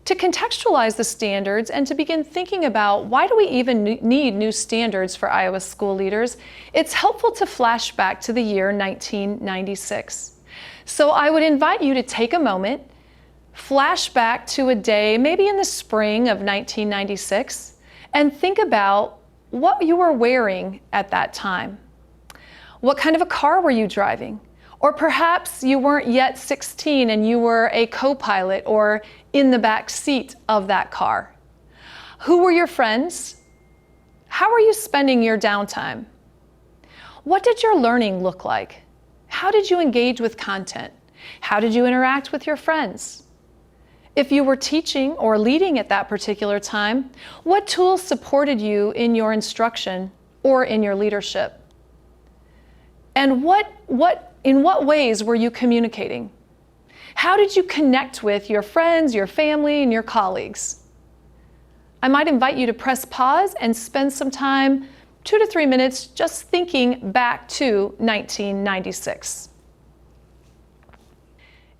To contextualize the standards and to begin thinking about why do we even need new standards for Iowa school leaders, it's helpful to flash back to the year 1996. So I would invite you to take a moment, flash back to a day, maybe in the spring of 1996, and think about what you were wearing at that time. What kind of a car were you driving? Or perhaps you weren't yet 16 and you were a co-pilot or in the back seat of that car. Who were your friends? How were you spending your downtime? What did your learning look like? How did you engage with content? How did you interact with your friends? If you were teaching or leading at that particular time, what tools supported you in your instruction or in your leadership? And in what ways were you communicating? How did you connect with your friends, your family, and your colleagues? I might invite you to press pause and spend some time, 2 to 3 minutes, just thinking back to 1996.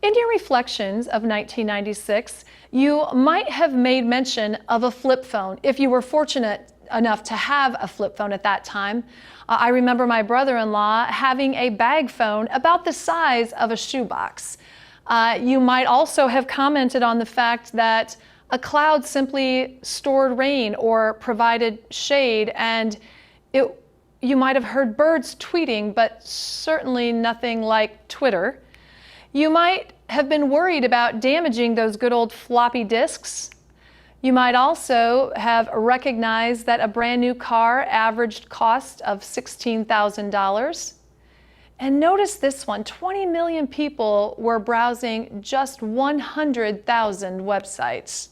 In your reflections of 1996, you might have made mention of a flip phone if you were fortunate enough to have a flip phone at that time. I remember my brother-in-law having a bag phone about the size of a shoebox. You might also have commented on the fact that a cloud simply stored rain or provided shade, and you might have heard birds tweeting, but certainly nothing like Twitter. You might have been worried about damaging those good old floppy disks. You might also have recognized that a brand new car averaged cost of $16,000. And notice this one, 20 million people were browsing just 100,000 websites.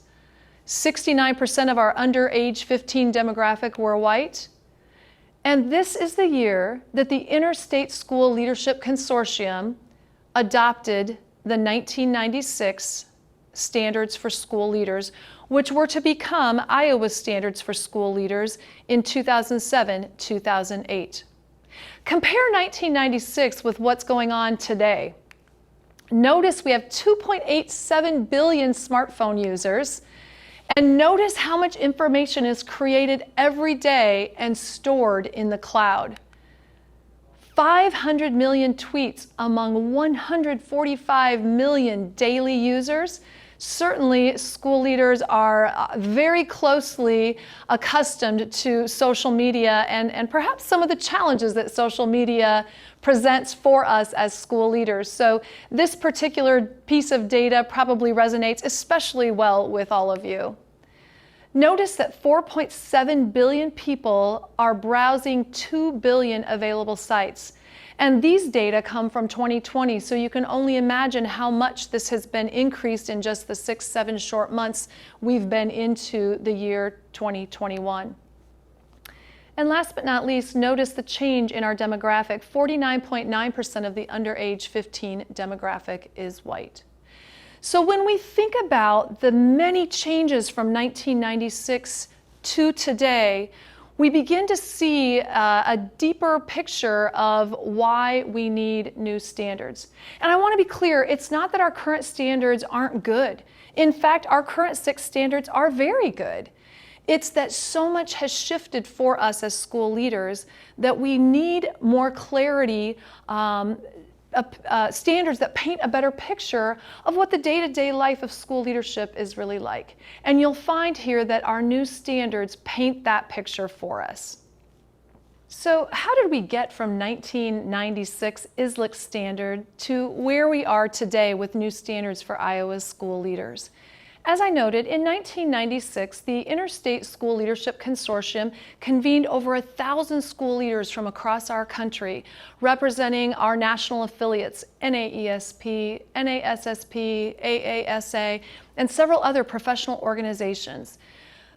69% of our under age 15 demographic were white. And this is the year that the Interstate School Leadership Consortium adopted the 1996 Standards for School Leaders, which were to become Iowa's Standards for School Leaders in 2007-2008. Compare 1996 with what's going on today. Notice we have 2.87 billion smartphone users, and notice how much information is created every day and stored in the cloud. 500 million tweets among 145 million daily users. Certainly, school leaders are very closely accustomed to social media and perhaps some of the challenges that social media presents for us as school leaders. So this particular piece of data probably resonates especially well with all of you. Notice that 4.7 billion people are browsing 2 billion available sites. And these data come from 2020, so you can only imagine how much this has been increased in just the 6-7 short months we've been into the year 2021. And last but not least, notice the change in our demographic. 49.9% of the under age 15 demographic is white. So when we think about the many changes from 1996 to today, we begin to see a deeper picture of why we need new standards. And I want to be clear, it's not that our current standards aren't good. In fact, our current 6 standards are very good. It's that so much has shifted for us as school leaders that we need more clarity, standards that paint a better picture of what the day-to-day life of school leadership is really like. And you'll find here that our new standards paint that picture for us. So how did we get from 1996 ISSL standard to where we are today with new standards for Iowa's school leaders? As I noted, in 1996, the Interstate School Leadership Consortium convened over 1,000 school leaders from across our country, representing our national affiliates, NAESP, NASSP, AASA, and several other professional organizations.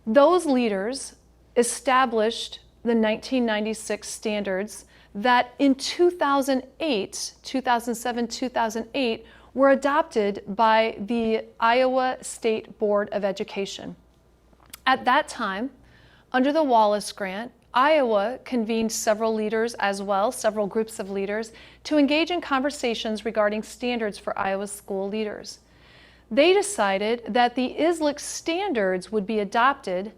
Those leaders established the 1996 standards that in 2008, 2007, 2008, were adopted by the Iowa State Board of Education. At that time, under the Wallace Grant, Iowa convened several leaders as well, several groups of leaders, to engage in conversations regarding standards for Iowa school leaders. they decided that the ISSL standards would be adopted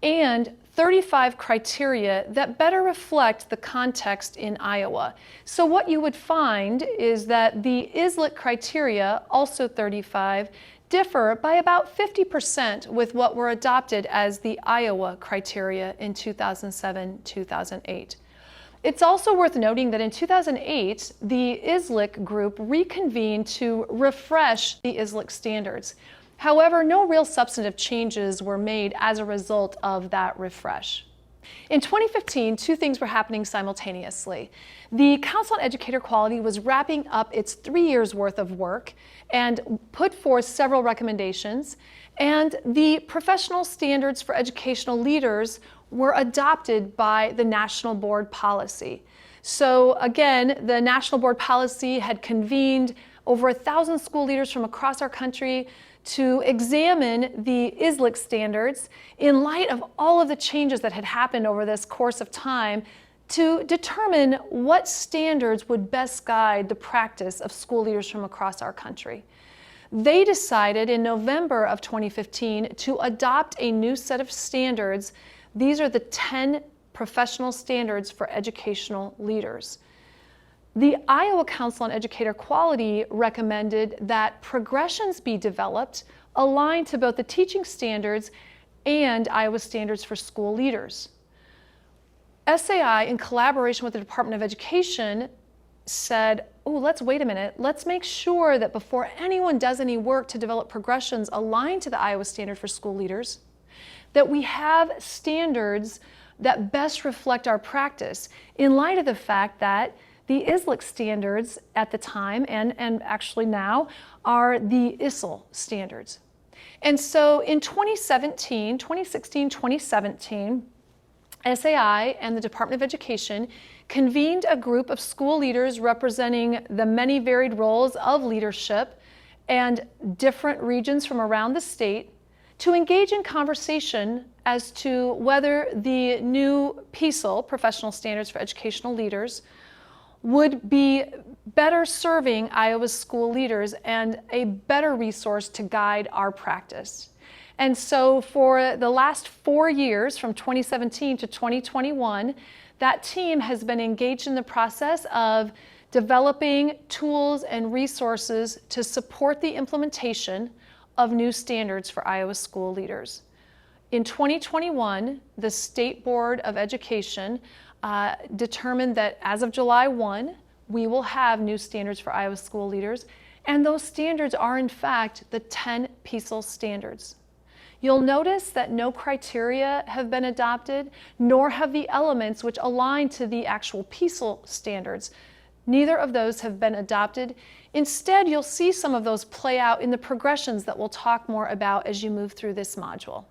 and 35 criteria that better reflect the context in Iowa. So what you would find is that the ISSL criteria, also 35, differ by about 50% with what were adopted as the Iowa criteria in 2007-2008. It's also worth noting that in 2008, the ISSL group reconvened to refresh the ISSL standards. However, no real substantive changes were made as a result of that refresh. In 2015, two things were happening simultaneously. The Council on Educator Quality was wrapping up its 3 years' worth of work and put forth several recommendations, and the professional standards for educational leaders were adopted by the National Board Policy. So again, the National Board Policy had convened over 1,000 school leaders from across our country to examine the ISSL standards in light of all of the changes that had happened over this course of time to determine what standards would best guide the practice of school leaders from across our country. They decided in November of 2015 to adopt a new set of standards. These are the 10 professional standards for educational leaders. The Iowa Council on Educator Quality recommended that progressions be developed aligned to both the teaching standards and Iowa standards for school leaders. SAI, in collaboration with the Department of Education, said, oh, let's wait a minute. Let's make sure that before anyone does any work to develop progressions aligned to the Iowa standard for school leaders, that we have standards that best reflect our practice in light of the fact that the ISSL standards at the time, and actually now, are the ISSL standards. And so in 2016, 2017, SAI and the Department of Education convened a group of school leaders representing the many varied roles of leadership and different regions from around the state to engage in conversation as to whether the new PSEL, Professional Standards for Educational Leaders, would be better serving Iowa's school leaders and a better resource to guide our practice. And so for the last 4 years, from 2017 to 2021, that team has been engaged in the process of developing tools and resources to support the implementation of new standards for Iowa school leaders. In 2021, the State Board of Education determined that as of July 1, we will have new standards for Iowa school leaders, and those standards are in fact the 10 PSEL standards. You'll notice that no criteria have been adopted, nor have the elements which align to the actual PSEL standards. Neither of those have been adopted. Instead, you'll see some of those play out in the progressions that we'll talk more about as you move through this module.